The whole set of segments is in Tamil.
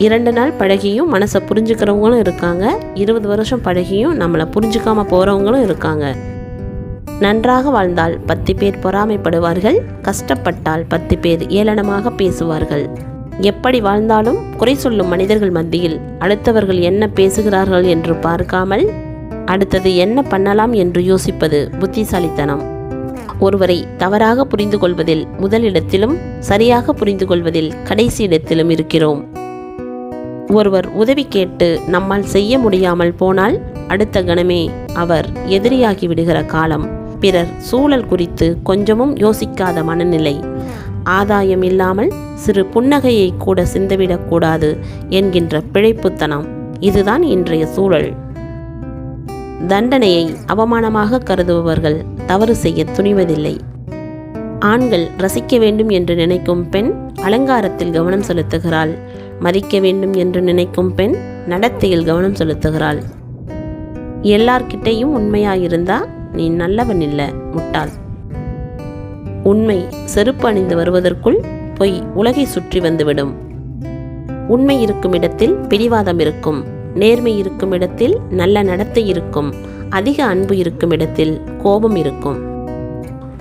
2 நாள் பழகியும் மனசை புரிஞ்சுக்கிறவங்களும் இருக்காங்க, 20 வருஷம் பழகியும் நம்மளை புரிஞ்சுக்காமல் போகிறவங்களும் இருக்காங்க. நன்றாக வாழ்ந்தால் 10 பேர் பொறாமைப்படுவார்கள், கஷ்டப்பட்டால் 10 பேர் ஏளனமாக பேசுவார்கள். எப்படி வாழ்ந்தாலும் குறை சொல்லும் மனிதர்கள் மத்தியில் அடுத்தவர்கள் என்ன பேசுகிறார்கள் என்று பார்க்காமல் அடுத்தது என்ன பண்ணலாம் என்று யோசிப்பது புத்திசாலித்தனம். ஒருவரை தவறாக புரிந்து கொள்வதில் முதலிடத்திலும் சரியாக புரிந்து கொள்வதில் கடைசி இடத்திலும் இருக்கிறோம். ஒருவர் உதவி கேட்டு நம்மால் செய்ய முடியாமல் போனால் அடுத்த கணமே அவர் எதிரியாகி விடுகிற காலம். பிறர் சூழல் குறித்து கொஞ்சமும் யோசிக்காத மனநிலை. ஆதாயம் இல்லாமல் சிறு புன்னகையை கூட சிந்திவிடக்கூடாது என்கின்ற பிழைப்புத்தனம். இதுதான் இன்றைய சூழல். தண்டனையை அவமானமாக கருதுபவர்கள் தவறு செய்ய துணிவதில்லை. ஆண்கள் ரசிக்க வேண்டும் என்று நினைக்கும் பெண் அலங்காரத்தில் கவனம் செலுத்துகிறாள். மதிக்க வேண்டும் என்று நினைக்கும் பெண் நடத்தையில் கவனம் செலுத்துகிறாள். எல்லார்கிட்டையும் உண்மையாயிருந்தா நீ நல்லவன் இல்ல, முட்டாள். உண்மை செருப்பு அணிந்து வருவதற்குள் பொய் உலகை சுற்றி வந்துவிடும். உண்மை இருக்கும் இடத்தில் பிடிவாதம் இருக்கும், நேர்மை இருக்கும் இடத்தில் நல்ல நடத்தை இருக்கும், அதிக அன்பு இருக்கும் இடத்தில் கோபம் இருக்கும்.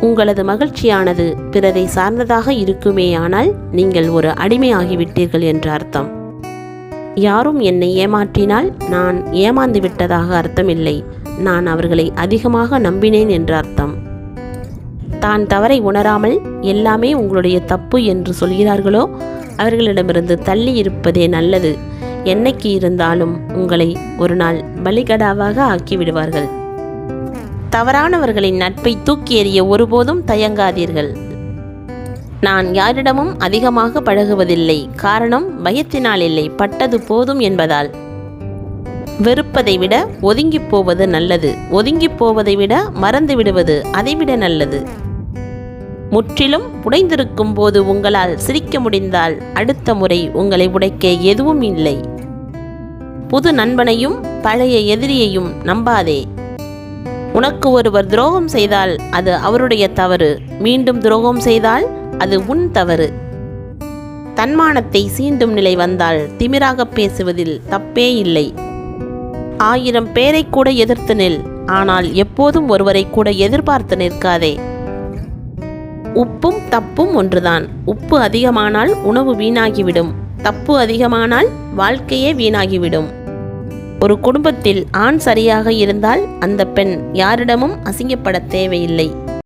உங்களது மகிழ்ச்சியானது பிறரை சார்ந்ததாக இருக்குமேயானால் நீங்கள் ஒரு அடிமையாகிவிட்டீர்கள் என்று அர்த்தம். யாரும் என்னை ஏமாற்றினால் நான் ஏமாந்து விட்டதாக அர்த்தமில்லை, நான் அவர்களை அதிகமாக நம்பினேன் என்று அர்த்தம். தான் தவறை உணராமல் எல்லாமே உங்களுடைய தப்பு என்று சொல்கிறார்களோ அவர்களிடமிருந்து தள்ளி இருப்பதே நல்லது. என்னைக்கு இருந்தாலும் உங்களை ஒரு நாள் பலிகடாவாக ஆக்கிவிடுவார்கள். தவறானவர்களின் நட்பை தூக்கி எறிய ஒருபோதும் தயங்காதீர்கள். நான் யாரிடமும் அதிகமாக பழகுவதில்லை, காரணம் பயத்தினால் இல்லை, பட்டது போதும் என்பதால். வெறுப்பதை விட ஒதுங்கி போவது நல்லது, ஒதுங்கி போவதை விட மறந்து விடுவது அதைவிட நல்லது. முற்றிலும் உடைந்திருக்கும் போது உங்களால் சிரிக்க முடிந்தால் அடுத்த முறை உங்களை உடைக்க எதுவும் இல்லை. புது நண்பனையும் பழைய எதிரியையும் நம்பாதே. உனக்கு ஒருவர் துரோகம் செய்தால் அது அவருடைய தவறு, மீண்டும் துரோகம் செய்தால் அது உன் தவறு. தன்மானத்தை சீண்டும் நிலை வந்தால் திமிராக பேசுவதில் தப்பே இல்லை. 1000 பேரை கூட எதிர்த்து நில், ஆனால் எப்போதும் ஒருவரை கூட எதிர்பார்த்து நிற்காதே. உப்பும் தப்பும் ஒன்றுதான். உப்பு அதிகமானால் உணவு வீணாகிவிடும், தப்பு அதிகமானால் வாழ்க்கையே வீணாகிவிடும். ஒரு குடும்பத்தில் ஆண் சரியாக இருந்தால் அந்த பெண் யாரிடமும் அசிங்கப்பட தேவையில்லை.